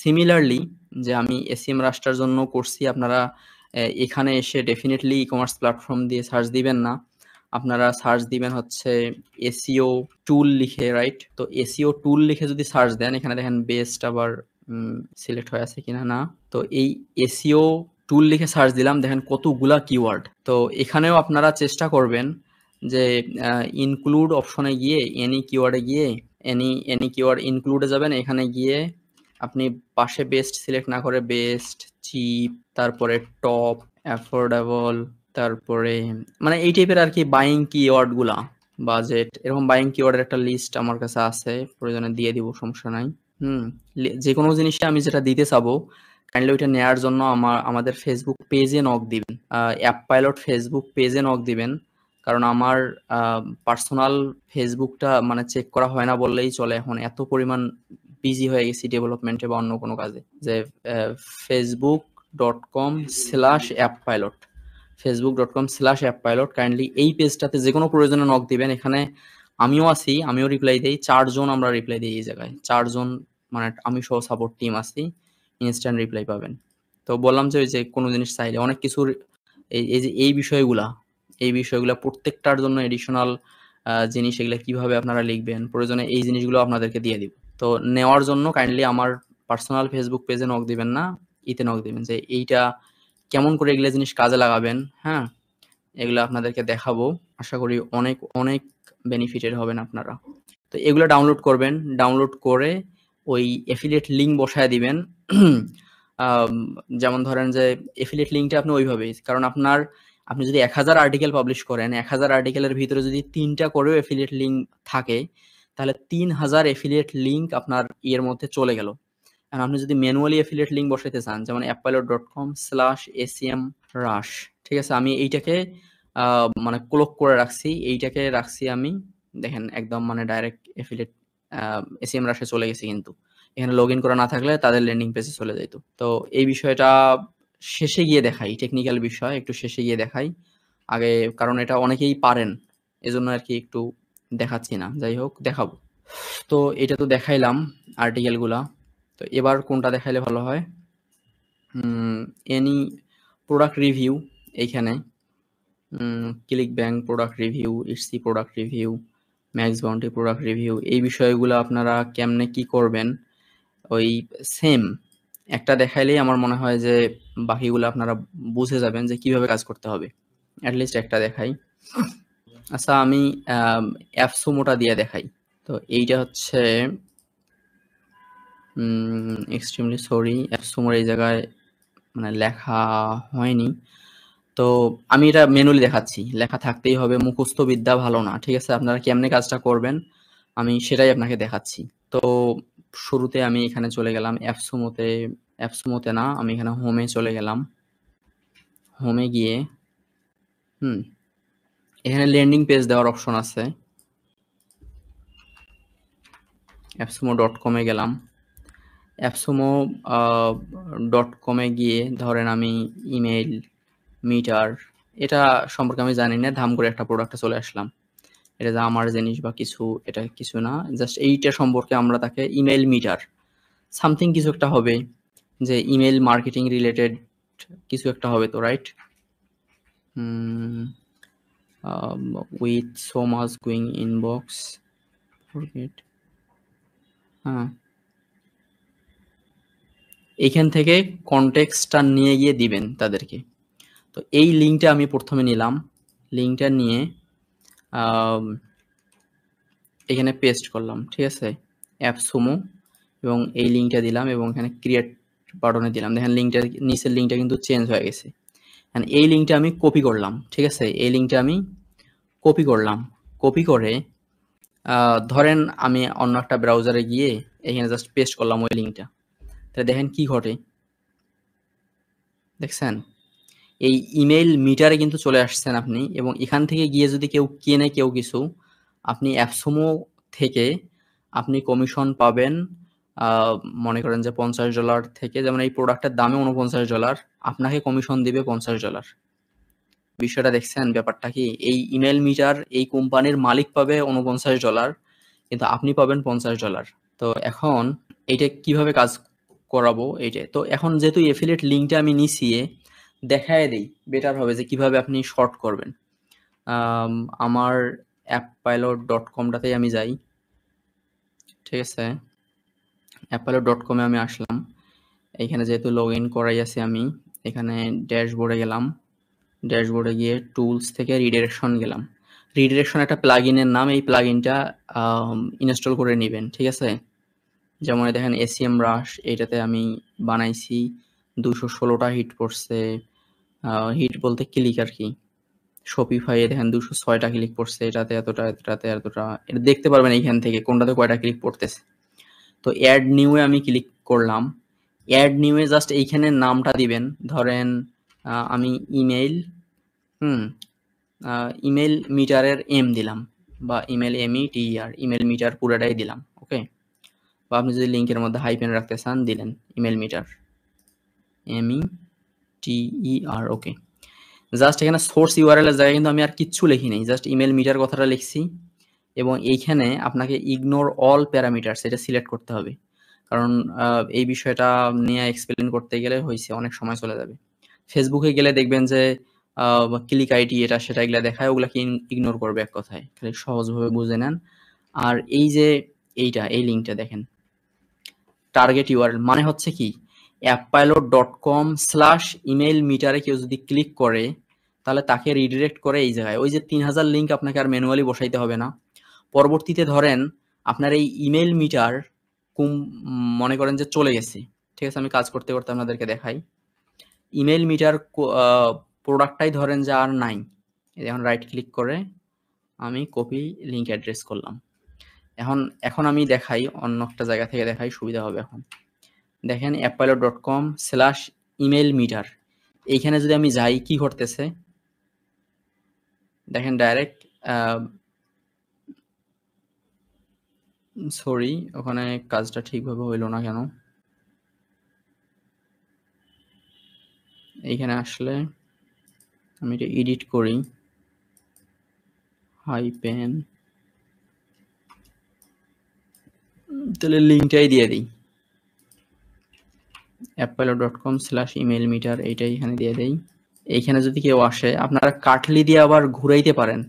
Similarly যে আমি ACM রাশটার জন্য করছি, আপনারা এখানে এসে ডেফিনেটলি ই কমার্স প্ল্যাটফর্ম দিয়ে সার্চ দিবেন না, আপনারা সার্চ দিবেন হচ্ছে এসইও টুল লিখে, রাইট? তো এসইও টুল লিখে যদি সার্চ দেন, এখানে দেখেন বেস্ট আবার সিলেক্ট হয়ে আছে কিনা, না। তো এই এসইও টুল লিখে সার্চ দিলাম, দেখেন কতগুলা কিওয়ার্ড। তো এখানেও আপনারা চেষ্টা করবেন যে ইনক্লুড অপশনে গিয়ে এনি কিওয়ার্ডে গিয়ে এনি কিওয়ার্ড ইনক্লুডে যাবেন। এখানে গিয়ে আপনি পাশে বেস্ট সিলেক্ট না করে বেস্ট, চিপ, তারপরে টপ, অ্যাফোর্ডেবল, তারপরে মানে এই টাইপের আর কি বাইং কিওয়ার্ড গুলা, বাজেট, এরকম বাইং কিওয়ার্ডের একটা লিস্ট আমার কাছে আছে, প্রয়োজনে দিয়ে দিব, সমস্যা নাই। যে কোনো জিনিসটা আমি যেটা দিতে চাবো, কাইন্ডলি ওইটা নেয়ার জন্য আমাদের ফেসবুক পেজে নক দিবেন, অ্যাপ পাইলট ফেসবুক পেজে নক দিবেন। কারণ আমার পার্সোনাল ফেসবুকটা মানে চেক করা হয় না বললেই চলে, এখন এত পরিমাণ বিজি হয়ে গেছি ডেভেলপমেন্টে বা অন্য কোনো কাজে, যে facebook.com/appilot, facebook.com/appilot, কাইন্ডলি এই পেজটাতে যে কোনো প্রয়োজনে নক দিবেন। এখানে আমিও আছি, আমিও রিপ্লাই দেই, 4 জন আমরা রিপ্লাই দিই এই জায়গায়, 4 জন মানে আমি সহ সাপোর্ট টিম আছি, ইনস্ট্যান্ট রিপ্লাই পাবেন। তো বললাম যে ওই যে কোনো জিনিস চাইলে অনেক কিছুর এই যে এই বিষয়গুলা প্রত্যেকটার জন্য এডিশনাল জিনিস, এগুলা কিভাবে আপনারা লিখবেন, প্রয়োজনে এই জিনিসগুলো আপনাদেরকে দিয়ে দিব। তো নেওয়ার জন্য কাইন্ডলি আমার পার্সোনাল ফেসবুক পেজে নক দিবেন না, ইতে নক দিবেন যে এইটা কেমন করে এগুলা জিনিস কাজে লাগাবেন। হ্যাঁ, এগুলো আপনাদেরকে দেখাবো, আশা করি অনেক অনেক বেনিফিটেড হবেন আপনারা। তো এগুলো ডাউনলোড করবেন, ডাউনলোড করে ওই এফিলিয়েট লিঙ্ক বসায় দিবেন। যেমন ধরেন যে এফিলিয়েট লিঙ্কটা আপনি ওইভাবেই, কারণ আপনি যদি 1000 আর্টিকেল পাবলিশ করেন, 1000 আর্টিকেলের ভিতরে যদি 3টা করেও এফিলিয়েট লিঙ্ক থাকে, তাহলে 3000 এফিলিয়েট লিঙ্ক আপনার ইয়ের মধ্যে চলে গেল। আর আপনি যদি ম্যানুয়ালি এফিলিয়েট লিঙ্ক বসাইতে চান, যেমন appilot.com/acmrush, ঠিক আছে, আমি এইটাকে মানে ক্লোক করে রাখছি, এইটাকে রাখছি আমি, দেখেন একদম মানে ডাইরেক্ট এফিলিয়েট এসিএম রাশে চলে গেছি, কিন্তু এখানে লগ ইন করা না থাকলে তাদের ল্যান্ডিং পেজে চলে যাইতো। তো এই বিষয়টা শেষে গিয়ে দেখাই, টেকনিক্যাল বিষয় একটু শেষে গিয়ে দেখাই আগে, কারণ এটা অনেকেই পারেন, এজন্য আর কি একটু দেখাচ্ছি না, যাই হোক দেখাবো। তো এটা তো দেখাইলাম আর্টিকেল গুলা, তো এবার কোনটা দেখাইলে ভালো হয়? এনি প্রোডাক্ট রিভিউ, এইখানে click bank product review, Etsy product review, max bounty product review, এই বিষয়গুলো আপনারা কেমনে কি করবেন, ওই সেম একটা দেখাইলেই আমার মনে হয় যে বাকিগুলো আপনারা বুঝে যাবেন যে কিভাবে কাজ করতে হবে। অ্যাটলিস্ট একটা দেখাই। আচ্ছা, আমি অ্যাপসুমোটা দিয়ে দেখাই। তো এইটা হচ্ছে এক্সট্রিমলি সরি, অ্যাপসুমোর এই জায়গায় মানে লেখা হয়নি, তো আমি এটা ম্যানুয়ালি দেখাচ্ছি, লেখা থাকতেই হবে, মুখস্থ বিদ্যা ভালো না, ঠিক আছে? আপনারা কেমনে কাজটা করবেন আমি সেটাই আপনাকে দেখাচ্ছি। তো শুরুতে আমি এখানে চলে গেলাম অ্যাপসুমোতে না, আমি এখানে হোমে চলে গেলাম। হোমে গিয়ে এখানে ল্যান্ডিং পেজ দেওয়ার অপশন আছে, appsumo.com-এ গেলাম। appsumo.com-এ গিয়ে ধরেন আমি ইমেইল মিটার, এটা সম্পর্কে আমি জানি না, ধাম করে একটা প্রোডাক্টে চলে আসলাম, এটা যে আমার জিনিস বা কিছু, এটা কিছু না, জাস্ট এইটা সম্পর্কে আমরা তাকে ইমেইল মিটার সামথিং কিছু একটা হবে, যে ইমেইল মার্কেটিং রিলেটেড কিছু একটা হবে তো, right? With so much going inbox forget, হ্যাঁ, এইখান থেকে কনটেক্সটটা নিয়ে গিয়ে দিবেন তাদেরকে। তো এই লিঙ্কটা আমি প্রথমে নিলাম, লিঙ্কটা নিয়ে এখানে পেস্ট করলাম, ঠিক আছে, অ্যাপসুমো, এবং এই লিঙ্কটা দিলাম এবং এখানে ক্রিয়েট বাটনে দিলাম, দেখেন লিঙ্কটা নিচের লিঙ্কটা কিন্তু চেঞ্জ হয়ে গেছে। এই লিঙ্কটা আমি কপি করলাম, ঠিক আছে, এই লিঙ্কটা আমি কপি করলাম, কপি করে ধরেন আমি অন্য একটা ব্রাউজারে গিয়ে এখানে জাস্ট পেস্ট করলাম ওই লিঙ্কটা, তাহলে দেখেন কি ঘটে, দেখছেন এই ইমেইল মিটারে কিন্তু চলে আসছেন আপনি, এবং এখান থেকে গিয়ে যদি কেউ কেনে কেউ কিছু, আপনি অ্যাপসুমো থেকে আপনি কমিশন পাবেন, মনে করেন যে $50 থেকে, যেমন এই প্রোডাক্টের দামে $49, আপনাকে কমিশন দিবে $50। বিষয়টা দেখছেন ব্যাপারটা কি? এই ইমেইল মিটার এই কোম্পানির মালিক পাবে $49, কিন্তু আপনি পাবেন $50। তো এখন এইটা কিভাবে কাজ করাবো এইটাই। তো এখন যেহেতু এফিলিয়েট লিঙ্কটা আমি নিছি, দেখায় দিই বেটার হবে যে কিভাবে আপনি শর্ট করবেন। আমার appilot.com-টাতেই আমি যাই, ঠিক আছে? appilot.com-এ আমি আসলাম। এইখানে যেহেতু লগ ইন করাই আছে আমি, এখানে ড্যাশবোর্ডে গেলাম। ড্যাশবোর্ডে গিয়ে টুলস থেকে রিডিরেকশন গেলাম। রিডিরেকশন একটা প্লাগইনের নাম, এই প্লাগইনটা ইনস্টল করে নেবেন, ঠিক আছে? যেমন দেখেন SEMrush, এইটাতে আমি বানাইছি, 216টা হিট পড়ছে। হিট বলতে ক্লিক আর কি। Shopify এ দেখেন 206টা ক্লিক পড়ছে, এটাতে এতটা, এটাতে এতটা। এটা দেখতে পারবেন এইখান থেকে কোনটাতে কয়টা ক্লিক পড়তেছে। তো অ্যাড নিউ এ আমি ক্লিক করলাম। অ্যাড নিউ এ জাস্ট এইখানে নামটা দিবেন, ধরেন আমি ইমেইল ইমেইল মিটারের এম দিলাম, বা ইমেইল METER, ইমেইল মিটার পুরাটাই দিলাম, ওকে? বা আপনি যদি লিঙ্কের মধ্যে হাইফেন রাখতে চান দিলেন ইমেইল মিটার METER, ওকে। জাস্ট এখানে সোর্স ইউআরএল এর জায়গায় কিন্তু আমি আর কিচ্ছু লিখি নাই, জাস্ট ইমেইল মিটার কথাটা লিখছি। এবং এইখানে আপনাকে ইগনোর অল প্যারামিটারস এটা সিলেক্ট করতে হবে, কারণ এই বিষয়টা নিয়ে এক্সপ্লেন করতে গেলে হয়েছে অনেক সময় চলে যাবে। ফেসবুকে গেলে দেখবেন যে ক্লিক আইডি এটা সেটা এগুলা দেখায়, ওগুলাকে ইগনোর করবে এক কথায়, খালি সহজভাবে বুঝে নেন। আর এই যে এই লিঙ্কটা দেখেন, টার্গেট ইউআরএল মানে হচ্ছে কি, appilot.com/email-meter-এ কেউ যদি ক্লিক করে তাহলে তাকে রিডিরেক্ট করে এই জায়গায়। ওই যে 3000 লিঙ্ক আপনাকে আর ম্যানুয়ালি বসাইতে হবে না। পরবর্তীতে ধরেন আপনার এই ইমেইল মিটার মনে করেন যে চলে গেছে, ঠিক আছে? আমি কাজ করতে করতে আপনাদেরকে দেখাই। ইমেইল মিটার প্রোডাক্টটাই ধরেন যে আর নাই। এখন রাইট ক্লিক করে আমি কপি লিঙ্ক অ্যাড্রেস করলাম। এখন আমি দেখাই, অন্য একটা জায়গা থেকে দেখাই, সুবিধা হবে। এখন দেখেন appilot.com/email-meter, এইখানে যদি আমি যাই কি ঘটতেছে দেখেন, ডাইরেক্ট সরি ওখানে কাজটা ঠিকভাবে হইল না কেন। এইখানে আসলে আমি এটা এডিট করি, হাইপেন, তাহলে লিঙ্কটাই দিয়ে দিই, appilot.com/email-meter, এইটাই এখানে দিয়ে দেই। এইখানে যদি কেউ আসে, আপনারা কাটলি দিয়ে আবার ঘুরাইতে পারেন,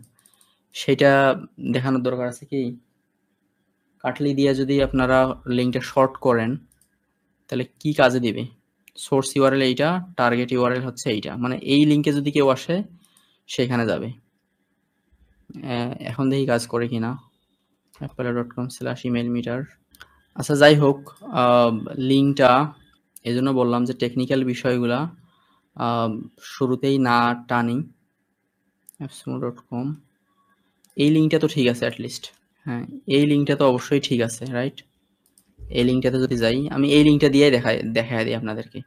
সেটা দেখানোর দরকার আছে কি। কাটলি দিয়ে যদি আপনারা লিঙ্কটা শর্ট করেন তাহলে কি কাজে দিবে, সোর্স ইউআরএল এইটা, টার্গেট ইউআরএল হচ্ছে এইটা, মানে এই লিঙ্কে যদি কেউ আসে সেখানে যাবে। এখন দেখি কাজ করে কিনা, appilot.com/email-meter। আচ্ছা যাই হোক, লিঙ্কটা এই জন্য বললাম যে টেকনিক্যাল বিষয়গুলা শুরুতেই না টানি। appsumo.com, এই লিঙ্কটা তো ঠিক আছে অ্যাটলিস্ট, হ্যাঁ এই লিঙ্কটা তো অবশ্যই ঠিক আছে, রাইট? এই লিঙ্কটাতে যদি যাই, আমি এই লিঙ্কটা দিয়ে দেখায় দিই আপনাদেরকে,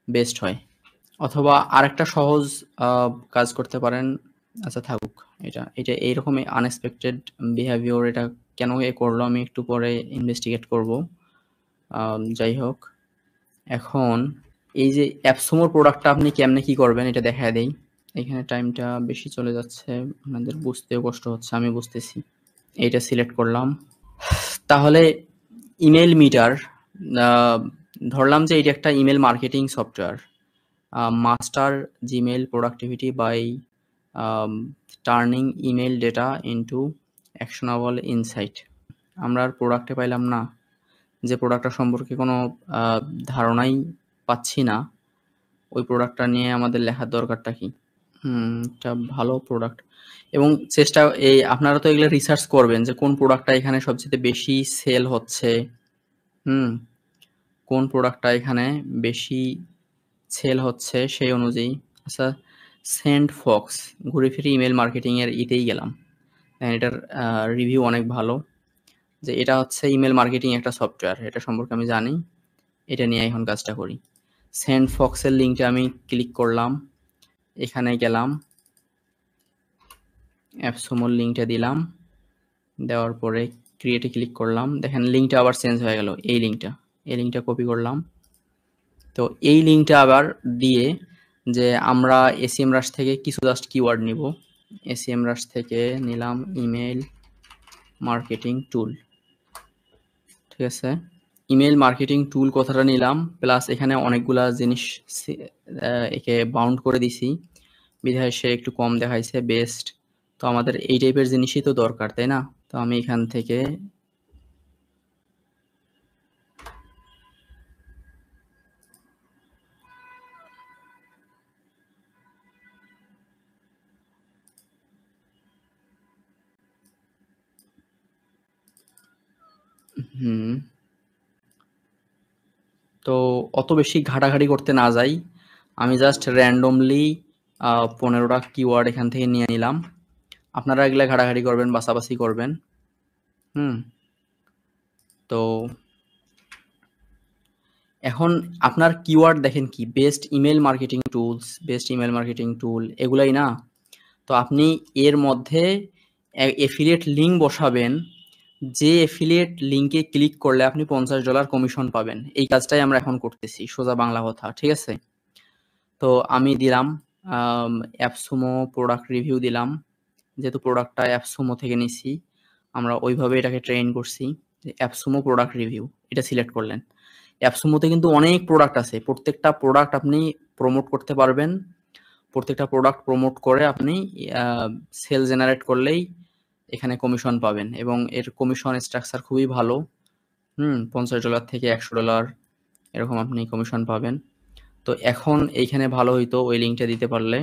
বেস্ট হয়। অথবা আরেকটা সহজ কাজ করতে পারেন। আচ্ছা থাকুক, এটা এইরকমই আনএক্সপেক্টেড বিহেভিওর, এটা কেন এ করলো আমি একটু পরে ইনভেস্টিগেট করব। যাই হোক, এখন এই যে অ্যাপসমোর প্রোডাক্টটা আপনি কেমনে কি করবেন এটা দেখায় দেই। এখানে টাইমটা বেশি চলে যাচ্ছে, আপনাদের বুঝতেও কষ্ট হচ্ছে, আমি বুঝতেছি। এইটা সিলেক্ট করলাম। তাহলে ইমেল মিটার, ধরলাম যে এটা একটা email marketing software, master Gmail productivity by turning email data into actionable insight. আমরা আর প্রোডাক্টে পাইলাম না, যে প্রোডাক্টটা সম্পর্কে কোনো ধারণাই পাচ্ছি না, ওই প্রোডাক্টটা নিয়ে আমাদের লেখার দরকারটা কি। এটা ভালো প্রোডাক্ট, এবং আপনারা তো এগুলো রিসার্চ করবেন যে কোন প্রোডাক্টটা এখানে সবচেয়ে বেশি সেল হচ্ছে, কোন প্রোডাক্টটা এখানে বেশি সেল হচ্ছে সেই অনুযায়ী। আচ্ছা, সেন্ডফক্স, ঘুরে ফিরে ইমেল মার্কেটিং এর ইতেই গেলাম, এটার রিভিউ অনেক ভালো, যে এটা হচ্ছে ইমেল মার্কেটিং একটা সফটওয়্যার, এটা সম্পর্কে আমি জানি, এটা নিয়ে এখন কাজটা করি। সেন্ডফক্সের লিঙ্কটা আমি ক্লিক করলাম, এখানে গেলাম, অ্যাপসমোর লিঙ্কটা দিলাম, দেওয়ার পরে ক্রিয়েটে ক্লিক করলাম, দেখেন লিঙ্কটা আবার চেঞ্জ হয়ে গেল। এই লিঙ্কটা কপি করলাম, তো এই লিঙ্কটা আবার দিয়ে যে আমরা SEMrush থেকে কিছু জাস্ট কিওয়ার্ড নিব, SEMrush থেকে নিলাম ইমেল মার্কেটিং টুল, ঠিক আছে? ইমেল মার্কেটিং টুল কথাটা নিলাম, প্লাস এখানে অনেকগুলা জিনিস একে বাউন্ড করে দিছি, বিধায় সে একটু কম দেখাইছে বেস্ট। তো আমাদের এই টাইপের জিনিসই তো দরকার, তাই না? তো আমি এখান থেকে তো অত বেশি ঘাটাঘাটি করতে না যাই, আমি জাস্ট র্যান্ডমলি 15টা কিওয়ার্ড এখান থেকে নিয়ে নিলাম। আপনারা এগুলা ঘাটাঘাটি করবেন, বাছাবাছি করবেন। তো এখন আপনার কিওয়ার্ড দেখেন কি, best email marketing tools, best email marketing টুল, এগুলাই না? তো আপনি এর মধ্যে এফিলিয়েট লিঙ্ক বসাবেন, যে এফিলিয়েট লিঙ্কে ক্লিক করলে আপনি $50 কমিশন পাবেন। এই কাজটাই আমরা এখন করতেছি, সোজা বাংলা কথা, ঠিক আছে? তো আমি দিলাম অ্যাপসুমো প্রোডাক্ট রিভিউ দিলাম, যেহেতু প্রোডাক্টটা অ্যাপসুমো থেকে নিছি, আমরা ওইভাবে এটাকে ট্রেন করছি। অ্যাপসুমো প্রোডাক্ট রিভিউ এটা সিলেক্ট করলেন। অ্যাপসুমোতে কিন্তু অনেক প্রোডাক্ট আছে, প্রত্যেকটা প্রোডাক্ট আপনি প্রমোট করতে পারবেন। প্রত্যেকটা প্রোডাক্ট প্রমোট করে আপনি সেল জেনারেট করলেই এখানে কমিশন পাবেন, এবং এর কমিশন স্ট্রাকচার খুবই ভালো। $50 থেকে $100 এরকম আপনি কমিশন পাবেন। তো এখন এইখানে ভালো হইতো ওই লিঙ্কটা দিতে পারলে।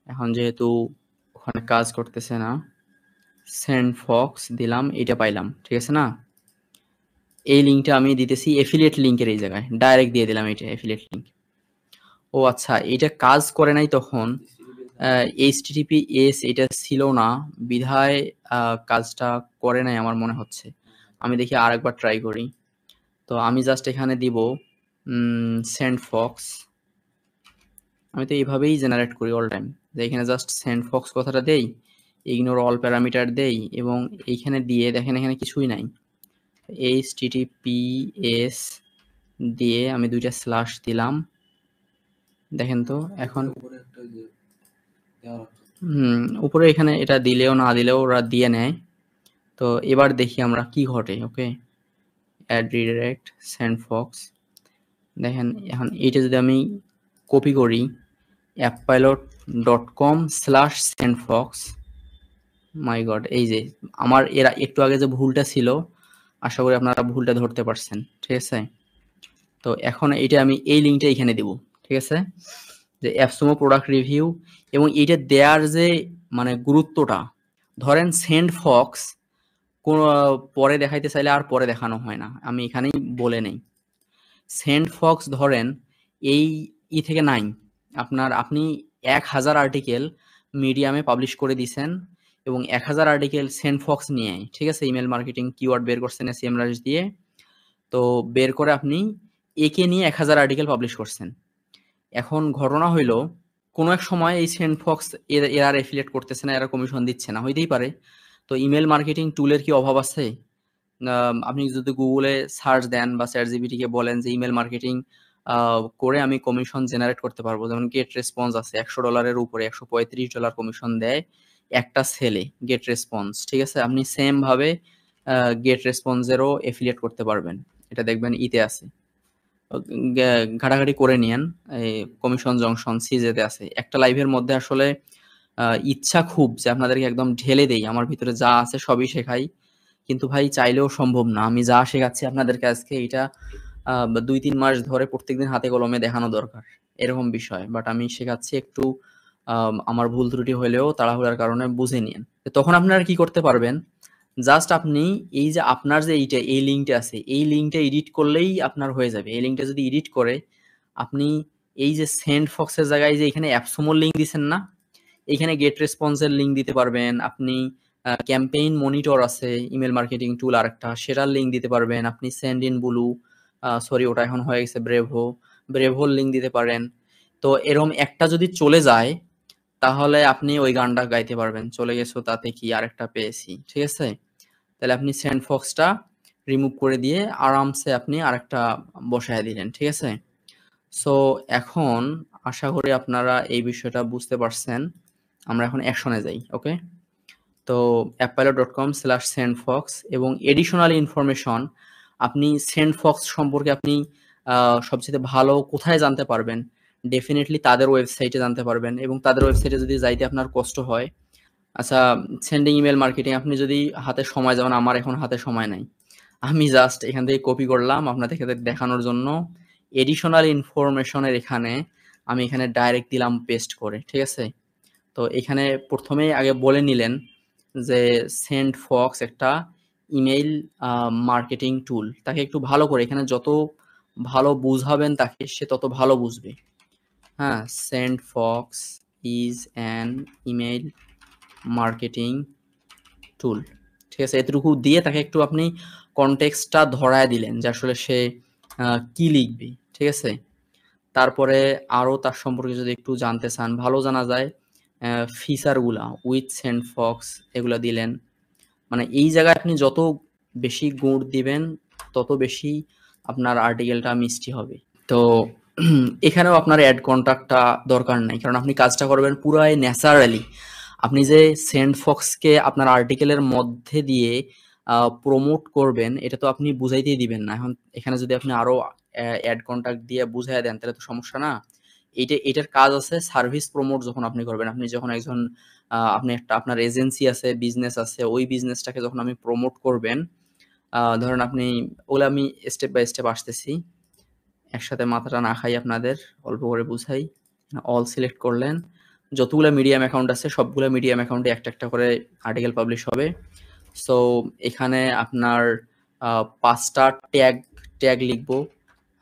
এখন যেহেতু ওখানে কাজ করতেছে না, সেন্ড ফক্স দিলাম, এটা পাইলাম, ঠিক আছে না? এই লিঙ্কটা আমি দিতেছি এফিলিয়েট লিঙ্কের এই জায়গায়, ডাইরেক্ট দিয়ে দিলাম এটা এফিলিয়েট লিঙ্ক। ও আচ্ছা, এটা কাজ করে নাই তখন, HTTPS এটা ছিল না বিধায় কাজটা করে নাই আমার মনে হচ্ছে। আমি দেখি আরেকবার ট্রাই করি। তো আমি জাস্ট এখানে দিব সেন্ড ফক্স। আমি তো এইভাবেই জেনারেট করি অল টাইম, যে এখানে জাস্ট সেন্ড ফক্স কথাটা দেই, ইগনোর অল প্যারামিটার দেই, এবং এইখানে দিয়ে দেখেন এখানে কিছুই নাই। HTTPS দিয়ে আমি 2টা স্ল্যাশ দিলাম, দেখেন তো এখন উপরে এখানে এটা দিলেও না দিলেও ওরা দিয়ে নেয়। তো এবার দেখি আমরা কি ঘটে। ওকে, অ্যাড রিডাইরেক্ট সেন্ড ফক্স, দেখেন এখন এইটা যদি আমি কপি করি appilot.com/sendfox, মাই গড, এই যে আমার এরা একটু আগে যে ভুলটা ছিল, আশা করি আপনারা ভুলটা ধরতে পারছেন, ঠিক আছে? তো এখন এইটা আমি এই লিঙ্কটা এখানে দিব, ঠিক আছে? যে অ্যাপসুমো প্রোডাক্ট রিভিউ, এবং এইটা দেওয়ার যে মানে গুরুত্বটা, ধরেন সেন্ড ফক্স কোন পরে দেখাইতে চাইলে আর পরে দেখানো হয় না, আমি এখানেই বলে নেই। সেন্ড ফক্স ধরেন এই থেকে নাই, আপনি 1000 আর্টিকেল মিডিয়ামে পাবলিশ করে দিছেন, এবং 1000 আর্টিকেল সেন্ড ফক্স নিয়ে, ঠিক আছে, ইমেল মার্কেটিং কিওয়ার্ড বের করছেন SEMrush দিয়ে। তো বের করে আপনি একে নিয়ে 1000 আর্টিকেল পাবলিশ করছেন। এখন ঘটনা হইল, কোনো এক সময় এই সেন্ড ফক্স এরা এফিলিয়েট করতেছে না, এরা কমিশন দিচ্ছে না, হইতেই পারে। তো ইমেল মার্কেটিং টুলের কি অভাব আছে? আপনি যদি গুগলে সার্চ দেন বা ChatGPT কে বলেন যে ইমেল মার্কেটিং করে আমি কমিশন জেনারেট করতে পারবো, যেমন গেট রেসপন্স আছে $100 উপরে $135 কমিশন দেয় একটা সেলে, গেট রেসপন্স, ঠিক আছে? আপনি সেম ভাবে গেট রেসপন্সেরও এফিলিয়েট করতে পারবেন, এটা দেখবেন ইতে আছে, ঘাটাঘাটি করে নিয়েন। এই কমিশন জংশন সিজেতে আছে। একটা লাইভের মধ্যে আসলে ইচ্ছা খুব যে আপনাদেরকে একদম ঢেলে দেই, আমার ভিতরে যা আছে সবই শেখাই, কিন্তু ভাই চাইলেও সম্ভব না। আমি যা শেখাচ্ছি আপনাদেরকে আজকে, এটা 2-3 মাস ধরে প্রত্যেকদিন হাতে কলমে দেখানো দরকার, এরকম বিষয়। বাট আমি শেখাচ্ছি একটু, আমার ভুল ত্রুটি হলেও তাড়াহুড়ার কারণে বুঝে নিন। তখন আপনারা কি করতে পারবেন, জাস্ট আপনি এই যে আপনার যে এই লিঙ্কটা আছে, এই লিঙ্কটা এডিট করলেই আপনার হয়ে যাবে। এই লিঙ্কটা যদি এডিট করে আপনি এই যে সেন্ড ফক্সের জায়গায় যে এখানে অ্যাপসুমোর লিঙ্ক দিচ্ছেন না, এখানে গেট রেসপন্সের লিঙ্ক দিতে পারবেন আপনি। ক্যাম্পেইন মনিটর আছে ইমেল মার্কেটিং টুল আরেকটা, সেটার লিঙ্ক দিতে পারবেন আপনি। সেন্ড ইন ব্লু, সরি ওটা এখন হয়ে গেছে ব্রেভোর লিঙ্ক দিতে পারেন। তো এরকম একটা যদি চলে যায়, তাহলে আপনি ওই গানটা গাইতে পারবেন, চলে গেছো তাতে কি আরেকটা পেয়েছি, ঠিক আছে? তাহলে আপনি সেন্ড ফক্সটা রিমুভ করে দিয়ে আরামসে আপনি আরেকটা বসায় দিলেন, ঠিক আছে? সো এখন আশা করি আপনারা এই বিষয়টা বুঝতে পারছেন। আমরা এখন অ্যাকশনে যাই। ওকে, তো appilot.com/sendfox এবং এডিশনাল ইনফরমেশন আপনি সেন্ডফক্স সম্পর্কে আপনি সবচেয়ে ভালো কোথায় জানতে পারবেন? ডেফিনিটলি তাদের ওয়েবসাইটে জানতে পারবেন এবং তাদের ওয়েবসাইটে যদি যাইতে আপনার কষ্ট হয়, আচ্ছা, সেন্ডিং ইমেইল মার্কেটিং আপনি যদি হাতে সময়, যেমন আমার এখন হাতে সময় নাই। আমি জাস্ট এখান থেকে কপি করলাম আপনাদেরকে দেখানোর জন্য। এডিশনাল ইনফরমেশন এর এখানে আমি এখানে ডাইরেক্ট দিলাম পেস্ট করে, ঠিক আছে? তো এখানে প্রথমেই আগে বলে নিলেন যে সেন্ডফক্স একটা ইমেইল মার্কেটিং টুল। তাকে একটু ভালো করে এখানে যত ভালো বুঝাবেন তাকে, সে তত ভালো বুঝবে। হ্যাঁ, SendFox is an email marketing tool. ঠিক আছে? এতটুকু দিয়ে তাকে একটু আপনি কনটেক্সটটা ধরায় দিলেন যে আসলে সে কি লিখবে। ঠিক আছে? তারপরে আরো তার সম্পর্কে যদি একটু জানতে চান, ভালো জানা যায় ফিচারগুলা উইথ সেন্ডফক্স এগুলা দিলেন। মানে এই জায়গায় আপনি যত বেশি গুড় দিবেন তত বেশি আপনার আর্টিকেলটা মিষ্টি হবে। তো এখানেও আপনার অ্যাড কন্টাক্টটা দরকার নাই, কারণ আপনি কাজটা করবেন পুরাই ন্যাচারালি। আপনি যে সেন্ডফক্সকে আপনার আর্টিকেলের মধ্যে দিয়ে প্রমোট করবেন, এটা তো আপনি বুঝাইতেই দিবেন না। এখন এখানে যদি আপনি আরো অ্যাড কন্টাক্ট দিয়ে বুঝাই দেন তাহলে তো সমস্যা না। এটার কাজ আছে সার্ভিস প্রমোট যখন আপনি করবেন, আপনি যখন একজন আপনি একটা আপনার এজেন্সি আছে, বিজনেস আছে, ওই বিজনেসটাকে যখন আপনি প্রমোট করবেন, ধরেন আপনি, ওগুলো আমি স্টেপ বাই স্টেপ আসতেছি, একসাথে মাথাটা না খাই আপনাদের, অল্প করে বুঝাই। অল সিলেক্ট করলেন, যতগুলো মিডিয়াম অ্যাকাউন্ট আছে সবগুলো মিডিয়াম অ্যাকাউন্টে একটা একটা করে আর্টিকেল পাবলিশ হবে। সো এখানে আপনার 5টা ট্যাগ লিখবো।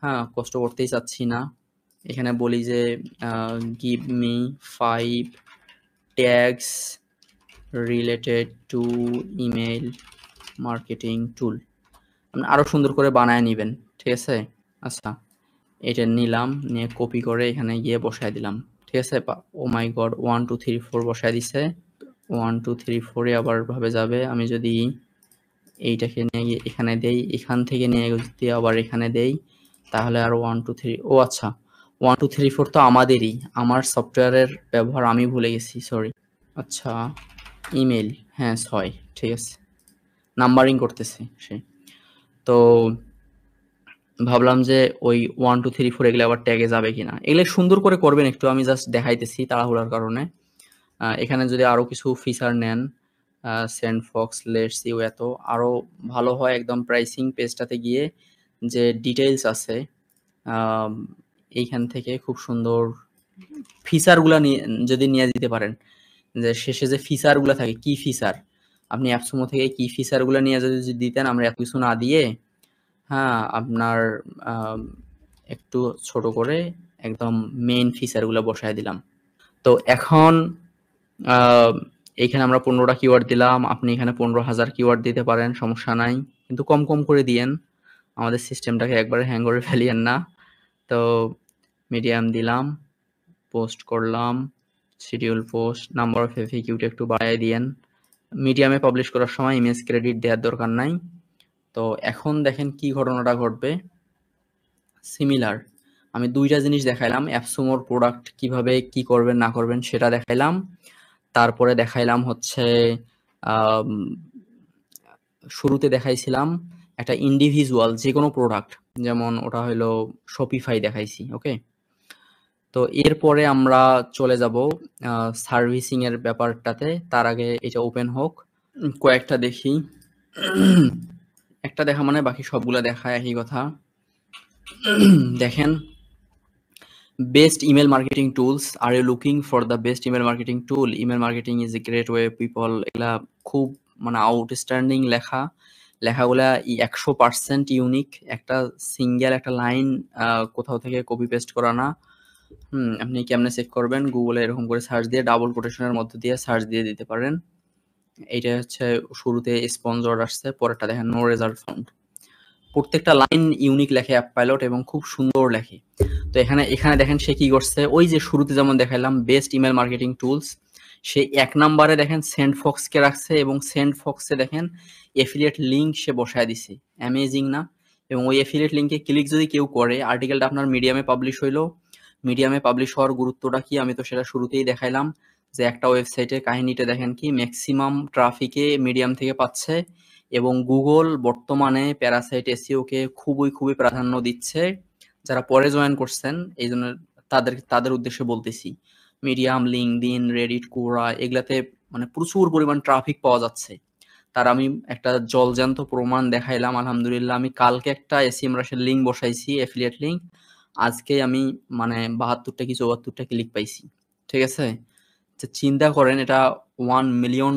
হ্যাঁ, কষ্ট করতেই চাচ্ছি না। এখানে বলি যে give me 5 tags related to email marketing টুল। আপনি আরো সুন্দর করে বানায় নিবেন, ঠিক আছে? আচ্ছা, এটা নিলাম, নিয়ে কপি করে এখানে গিয়ে বসায় দিলাম, ঠিক আছে? ও মাই গড, 1 2 3 4 বসায় দিছে। 1 2 3 4 এ আবার ভাবে যাবে। আমি যদি এইটাকে নিয়ে গিয়ে এখানে দেই, এখান থেকে নিয়ে যদি আবার এখানে দেই, তাহলে আর 1 2 3, ও আচ্ছা, 1 2 3 4 তো আমাদেরই, আমার সফটওয়্যারের ব্যবহার আমি ভুলে গেছি, সরি। আচ্ছা, ইমেল, হ্যাঁ 6, ঠিক আছে, নাম্বারিং করতেছে সে। তো ভাবলাম যে ওই 1 2 3 4 এগুলো আবার ট্যাগে যাবে কিনা, এগুলো সুন্দর করে করবেন একটু, আমি জাস্ট দেখাইতেছি তাড়াহুড়ার কারণে। এখানে যদি আরো কিছু ফিচার নেন, সেন্ডফক্স, লেটস ইউ, এত আরো ভালো হয়। একদম প্রাইসিং পেজটাতে গিয়ে যে ডিটেইলস আছে, এইখান থেকে খুব সুন্দর ফিচারগুলা নিয়ে যদি নিয়ে দিতে পারেন, যে শেষে যে ফিচারগুলা থাকে, কি ফিচার আপনি অ্যাপসমো থেকে কি ফিচারগুলা নিয়ে যদি দিতেন, আমরা এত কিছু না দিয়ে, হ্যাঁ, আপনার একটু ছোট করে একদম মেইন ফিচারগুলো বসায় দিলাম। তো এখন এইখানে আমরা 15টা কিওয়ার্ড দিলাম, আপনি এখানে 15,000 কিওয়ার্ড দিতে পারেন, সমস্যা নাই, কিন্তু কম কম করে দিয়েন, আমাদের সিস্টেমটাকে একবারে হ্যাং করে ফেলিয়েন না। তো মিডিয়াম দিলাম, পোস্ট করলাম, শিডিউল পোস্ট, নাম্বার অফ এফএকিউটা একটু বাড়ায় দিয়েন। মিডিয়ামে পাবলিশ করার সময় ইমেজ ক্রেডিট দেওয়ার দরকার নাই। তো এখন দেখেন কি ঘটনাটা ঘটবে। সিমিলার আমি 2টা জিনিস দেখাইলাম, অ্যাপসমোর প্রোডাক্ট কিভাবে কি করবেন না করবেন সেটা দেখাইলাম। তারপরে দেখাইলাম হচ্ছে শুরুতে দেখাইছিলাম একটা ইন্ডিভিজুয়াল যে কোনো প্রোডাক্ট, যেমন ওটা হলো শপিফাই দেখাইছি, ওকে? তো এরপরে আমরা চলে যাব সার্ভিসিং এর ব্যাপারটাতে। তার আগে এটা ওপেন হোক, কয়েকটা দেখি। একটা দেখা মানে বাকি সবগুলা দেখা একই কথা। দেখেন, best email marketing tools, are you looking for the best email marketing tool, email marketing is a great way people, এগুলা খুব মানে আউটস্ট্যান্ডিং লেখা। লেখাগুলা 100% ইউনিক, একটা সিঙ্গেল একটা লাইন কোথাও থেকে কপি পেস্ট করা না। আপনি কেমনে চেক করবেন? গুগলে এরকম করে সার্চ দিয়ে ডাবল কোটেশনের মধ্যে দিয়ে সার্চ দিয়ে দিতে পারেন। এইটা হচ্ছে শুরুতে স্পন্সর আসছে, পরেরটা দেখেন নো রেজাল্ট ফাউন্ড। প্রত্যেকটা লাইন ইউনিক লেখে অ্যাপ পাইলট এবং খুব সুন্দর লেখে। তো এখানে দেখেন সে কি করছে, ওই যে শুরুতে যেমন দেখাইলাম বেস্ট ইমেল মার্কেটিং টুলস, সে 1 নম্বরে দেখেন সেন্ডফক্সকে রাখছে এবং সেন্ডফক্সে দেখেন এফিলিয়েট লিঙ্ক সে বসায় দিছে। অ্যামেজিং না? এবং ওই এফিলিয়েট লিঙ্কে ক্লিক যদি কেউ করে, আর্টিকেলটা আপনার মিডিয়ামে পাবলিশ হইলো। মিডিয়ামে পাবলিশ হওয়ার গুরুত্বটা কি আমি তো সেটা শুরুতেই দেখাইলাম, যে একটা ওয়েবসাইটের কাহিনীটা দেখেন কি ম্যাক্সিমাম ট্রাফিকে মিডিয়াম থেকে পাচ্ছে এবং গুগল বর্তমানে প্যারাসাইট এসইওকে খুবই প্রাধান্য দিচ্ছে। যারা পরে জয়েন করছেন এই জন্য তাদের উদ্দেশ্যে বলতেছি। মিডিয়াম, লিঙ্কডইন, রেডিট, কোরা এগুলাতে মানে প্রচুর পরিমাণ ট্রাফিক পাওয়া যাচ্ছে। তার আমি একটা জলজান্ত প্রমাণ দেখাইলাম। আলহামদুলিল্লাহ আমি কালকে একটা এসএমরাশের লিঙ্ক বসাইছি, এফিলিয়েট লিঙ্ক। আজকে আমি মানে ৭২টা কি ৭৪টা ক্লিক পাইছি। ঠিক আছে? চিন্তা করেন এটা $1 মিলিয়ন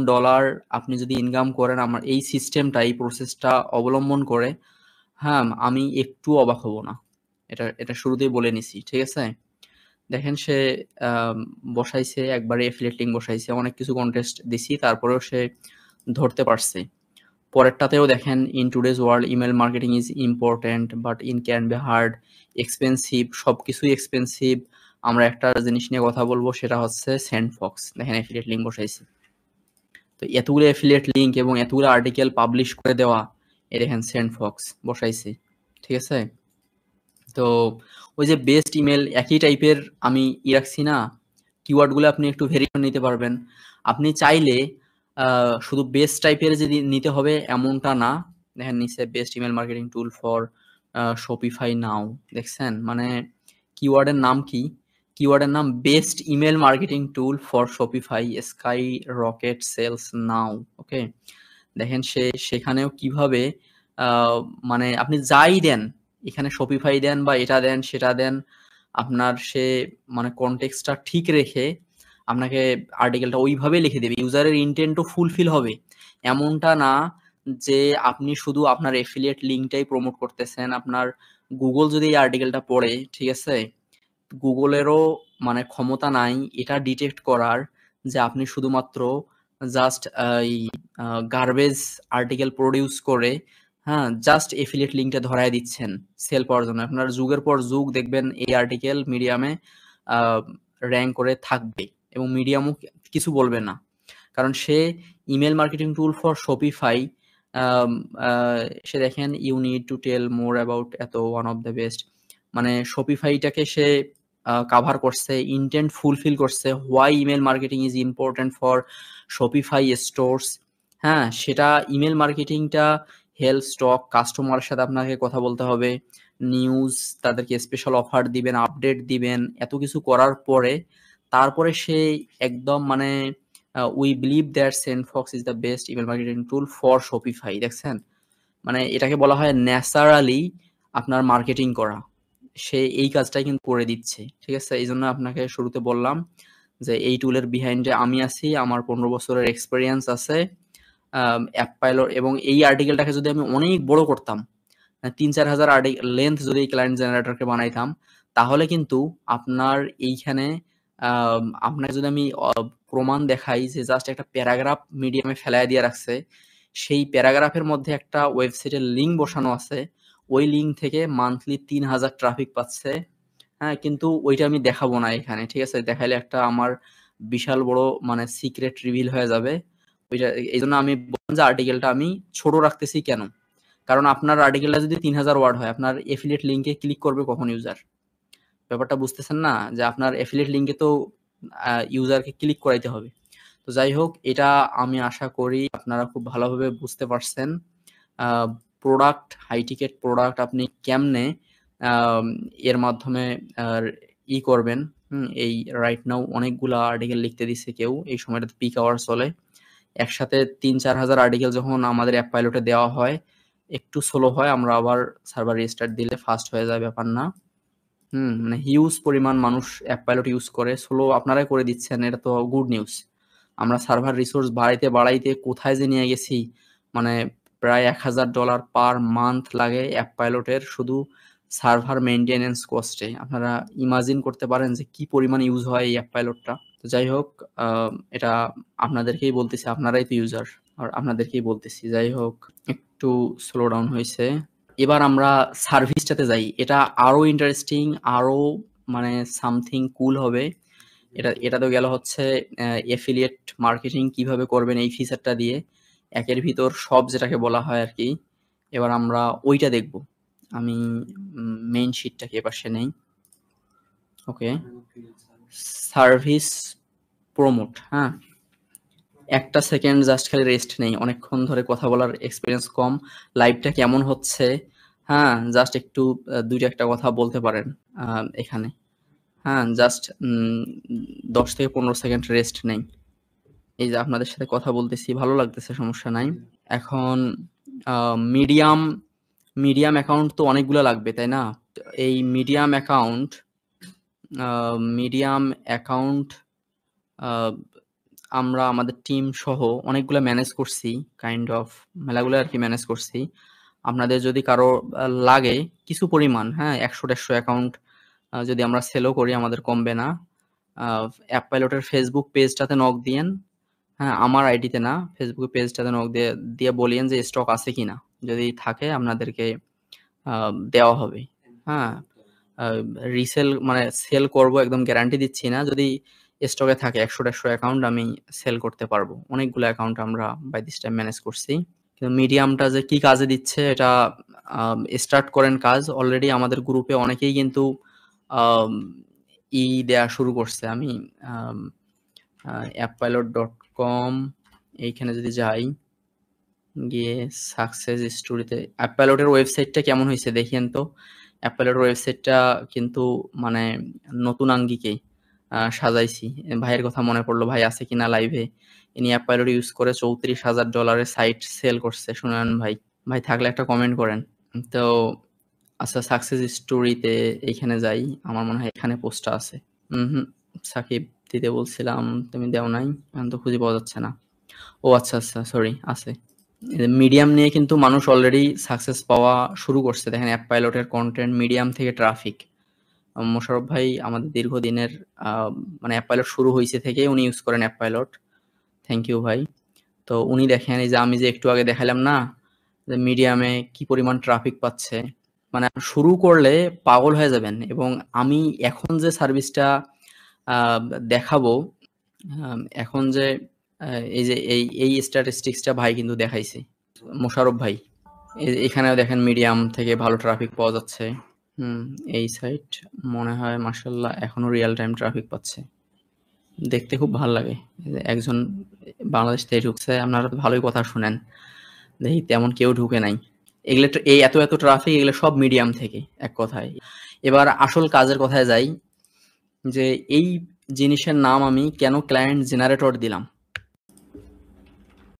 আপনি যদি ইনকাম করেন আমার এই সিস্টেমটা, এই প্রসেসটা অবলম্বন করে, হ্যাঁ, আমি একটু অবাক হব না। এটা শুরুতেই বলে নিছি। ঠিক আছে? দেখেন সে বসাইছে একবারে এফিলিয়েট লিঙ্ক বসাইছে। অনেক কিছু কনটেস্ট দিছি তারপরেও সে ধরতে পারছে। পরেরটাতেও দেখেন in today's world email marketing is important but in can be hard, expensive, সবকিছুই এক্সপেন্সিভ। আমরা একটা জিনিস নিয়ে কথা বলবো সেটা হচ্ছে সেন্ডফক্স। দেখেন এফিলিয়েট লিঙ্ক বসাইছি। তো এতগুলো এফিলিয়েট লিঙ্ক এবং এতগুলো আর্টিকেল পাবলিশ করে দেওয়া, এই দেখেন সেন্ডফক্স বসাইছি। ঠিক আছে? তো ওই যে বেস্ট ইমেল একই টাইপের আমি রাখছি না, কিওয়ার্ডগুলো আপনি একটু ভেরিয়েশন নিতে পারবেন। আপনি চাইলে শুধু বেস্ট টাইপের যে নিতে হবে এমনটা না। দেখেন নিচে best email marketing tool for Shopify now, দেখছেন? মানে কিওয়ার্ডের নাম কি? কিওয়ার্ডের নাম best email marketing tool for Shopify sky rocket sales now. Okay, দেখেন সেখানেও কিভাবে মানে আপনি যাই দেন, এখানে শপিফাই দেন বা এটা দেন সেটা দেন, আপনার সে মানে কনটেক্সটটা ঠিক রেখে আপনাকে আর্টিকেলটা ওইভাবে লিখে দেবে। ইউজারের ইন্টেন্টও ফুলফিল হবে। এমনটা না যে আপনি শুধু আপনার এফিলিয়েট লিঙ্কটাই প্রমোট করতেছেন। আপনার গুগল যদি এই আর্টিকেলটা পড়ে, ঠিক আছে? গুগলেরও মানে ক্ষমতা নাই এটা ডিটেক্ট করার যে আপনি শুধুমাত্র জাস্ট এই গার্বেজ আর্টিকেল প্রডিউস করে, হ্যাঁ, জাস্ট এফিলিয়েট লিঙ্কটা ধরায় দিচ্ছেন সেল পাওয়ার জন্য। আপনার যুগের পর যুগ দেখবেন এই আর্টিকেল মিডিয়ামে র্যাঙ্ক করে থাকবে এবং মিডিয়ামও কিছু বলবে না, কারণ সে email marketing tool for Shopify. সে দেখেন you need to tell more about it one of the best, মানে শপিফাইটাকে সে কাভার করছে, ইন্টেন্ট ফুলফিল করছে। Why email marketing is important for Shopify stores. হ্যাঁ, সেটা ইমেল মার্কেটিংটা হেল্প স্টক কাস্টমারের সাথে আপনাকে কথা বলতে হবে, নিউজ, তাদেরকে স্পেশাল অফার দিবেন, আপডেট দিবেন, এত কিছু করার পরে তারপরে সে একদম মানে we believe that SendFox is the best email marketing tool for Shopify. দেখছেন? মানে এটাকে বলা হয় ন্যাচারালি আপনার মার্কেটিং করা। সে এই কাজটাই কিন্তু করে দিচ্ছে। ঠিক আছে? এই জন্য আপনাকে শুরুতে বললাম যে এই টুলের বিহাইন্ডে আমি আছি, আমার 15 বছরের এক্সপেরিয়েন্স আছে। অ্যাপ পাইলট এবং এই আর্টিকেলটাকে যদি আমি অনেক বড় করতাম, ৩-৪ হাজার লেন্থ যদি এই ক্লায়েন্ট জেনারেটরকে বানাইতাম, তাহলে কিন্তু আপনার এইখানে আপনাকে যদি আমি প্রমাণ দেখাই যে জাস্ট একটা প্যারাগ্রাফ মিডিয়ামে ফেলাইয়া দিয়ে রাখছে, সেই প্যারাগ্রাফের মধ্যে একটা ওয়েবসাইটের লিঙ্ক বসানো আছে, ওই লিঙ্ক থেকে মান্থলি ৩,০০০ ট্রাফিক পাচ্ছে। হ্যাঁ, কিন্তু ওইটা আমি দেখাবো না এখানে। ঠিক আছে? দেখাইলে একটা আমার বিশাল বড় মানে সিক্রেট রিভিল হয়ে যাবে। ওইটা এইজন্য আমি বললাম যে আর্টিকেলটা আমি ছোট রাখতেছি কেন? কারণ আপনার আর্টিকেলটা যদি ৩,০০০ ওয়ার্ড হয়, আপনার এফিলিয়েট লিঙ্কে ক্লিক করবে কখন ইউজার? ব্যাপারটা বুঝতেছেন না? যে আপনার এফিলিয়েট লিঙ্কে তো ইউজারকে ক্লিক করাইতে হবে। তো যাই হোক, এটা আমি আশা করি আপনারা খুব ভালোভাবে বুঝতে পারছেন। আ প্রোডাক্ট, হাই টিকেট প্রোডাক্ট আপনি কেমনে আম এর মাধ্যমে করবেন। এই রাইট নাও অনেকগুলা আর্টিকেল লিখতে দিছে কেউ। এই সময়টাতে পিক আওয়ার চলে। একসাথে ৩-৪ হাজার আর্টিকেল যখন আমাদের অ্যাপ পাইলটে দেওয়া হয়, একটু স্লো হয়। আমরা আবার সার্ভার রিস্টার্ট দিলে ফাস্ট হয়ে যায়, ব্যাপার না। মানে হিউজ পরিমাণ মানুষ অ্যাপ পাইলট ইউজ করে। স্লো আপনারাই করে দিচ্ছেন, এটা তো গুড নিউজ। আমরা সার্ভার রিসোর্স বাড়াইতে কোথায় যে নিয়ে গেছি, মানে প্রায় $১,০০০ পার মান্থ লাগে অ্যাপ পাইলটের শুধু সার্ভার মেইনটেন্যান্স কস্টে। আপনারা ইমাজিন করতে পারেন যে কি পরিমাণ ইউজ হয় এই অ্যাপ পাইলটটা। তো যাই হোক, এটা আপনাদেরকেই বলতেছি, আপনারাই তো ইউজার, আর আপনাদেরকেই বলতেছি। যাই হোক, একটু স্লো ডাউন হইছে। এবার আমরা সার্ভিসটাতে যাই। এটা আরো ইন্টারেস্টিং, আরো মানে সামথিং কুল হবে। এটা তো গেল হচ্ছে এফিলিয়েট মার্কেটিং কিভাবে করবেন এই ফিচারটা দিয়ে। একের ভিতর সব যেটাকে বলা হয় আরকি। এবার আমরা ওইটা দেখব। আমি মেইন শিটটাকে এপাশে নেই। ওকে। সার্ভিস প্রমোট, হ্যাঁ? একটা সেকেন্ড জাস্ট খালি রেস্ট নেই, অনেকক্ষণ ধরে কথা বলার এক্সপিরিয়েন্স কম, লাইভটা কেমন হচ্ছে, হ্যাঁ জাস্ট একটু দুইটা একটা কথা বলতে পারেন এখানে, হ্যাঁ জাস্ট 10 থেকে 15 সেকেন্ড রেস্ট নেই। এই যে আপনাদের সাথে কথা বলতেছি, ভালো লাগতেছে, সমস্যা নাই। এখন মিডিয়াম মিডিয়াম অ্যাকাউন্ট তো অনেকগুলো লাগবে তাই না? এই মিডিয়াম অ্যাকাউন্ট আমরা আমাদের টিম সহ অনেকগুলো ম্যানেজ করছি, কাইন্ড অফ মেলাগুলো আর কি ম্যানেজ করছি। আপনাদের যদি কারো লাগে কিছু পরিমাণ, হ্যাঁ 100-150 অ্যাকাউন্ট যদি আমরা সেলও করি আমাদের কমবে না। অ্যাপ পাইলটের ফেসবুক পেজটাতে নক দিয়েন, হ্যাঁ আমার আইডিতে না, ফেসবুক পেজটাতে নক দিয়ে বলিয়েন যে স্টক আছে কিনা, যদি থাকে আপনাদেরকে দেওয়া হবে। হ্যাঁ রিসেল মানে সেল করব একদম গ্যারান্টি দিচ্ছি না, যদি স্টকে থাকে 100-150 অ্যাকাউন্ট আমি সেল করতে পারবো। অনেকগুলো অ্যাকাউন্ট আমরা বাই দিস টাইম ম্যানেজ করছি। কিন্তু মিডিয়ামটা যে কি কাজে দিচ্ছে এটা স্টার্ট করেন কাজ, অলরেডি আমাদের গ্রুপে অনেকেই কিন্তু দেয়া শুরু করছে। আমি appilot.com এইখানে যদি যাই, গিয়ে সাকসেস স্টোরিতে অ্যাপাইলটের ওয়েবসাইটটা কেমন হয়েছে দেখিয়েন তো। অ্যাপাইলটের ওয়েবসাইটটা কিন্তু মানে নতুন আঙ্গিকে সাজাইছি। ভাইয়ের কথা মনে পড়লো, ভাই আছে কিনা লাইভে। ইনি অ্যাপাইলট ইউজ করে $34,000 সাইট সেল করছে, শুনেন ভাই। ভাই থাকলে একটা কমেন্ট করেন তো। আচ্ছা সাকসেস স্টোরিতে এইখানে যাই, আমার মনে হয় এখানে পোস্টটা আছে। সাকিব দিতে বলছিলাম, তুমি দেও নাই, এখন তো খুঁজে পাওয়া যাচ্ছে না। ও আচ্ছা সরি, আছে। মিডিয়াম নিয়ে কিন্তু মানুষ অলরেডি সাকসেস পাওয়া শুরু করছে। দেখেন অ্যাপ পাইলটের কন্টেন্ট মিডিয়াম থেকে ট্রাফিক। মোশাররফ ভাই আমাদের দীর্ঘদিনের মানে অ্যাপ পাইলট শুরু হয়েছে থেকে উনি ইউজ করেন অ্যাপ পাইলট। থ্যাংক ইউ ভাই। তো উনি দেখেন এই যে আমি যে একটু আগে দেখালাম না যে মিডিয়ামে কি পরিমাণ ট্রাফিক পাচ্ছে, মানে শুরু করলে পাগল হয়ে যাবেন। এবং আমি এখন যে সার্ভিসটা দেখাবো, এখন যে এই যে এই স্ট্যাটিস্টিক্সটা ভাই কিন্তু দেখাইছে, মোশাররফ ভাই। এখানেও দেখেন মিডিয়াম থেকে ভালো ট্রাফিক পাওয়া যাচ্ছে। এই সাইট মনে হয় মাশাআল্লাহ এখনো রিয়েল টাইম ট্রাফিক পাচ্ছে, দেখতে খুব ভালো লাগে। একজন বাংলাদেশ থেকে ঢুকছে, আপনারা তো ভালোই কথা শুনেন, দেখি তেমন কেউ ঢুকে নাই। এগুলো এই এত ট্রাফিক, এগুলো সব মিডিয়াম থেকে, এক কথায়। এবার আসল কাজের কথায় যাই, যে এই জিনিসের নাম আমি কেন ক্লায়েন্ট জেনারেটর দিলাম।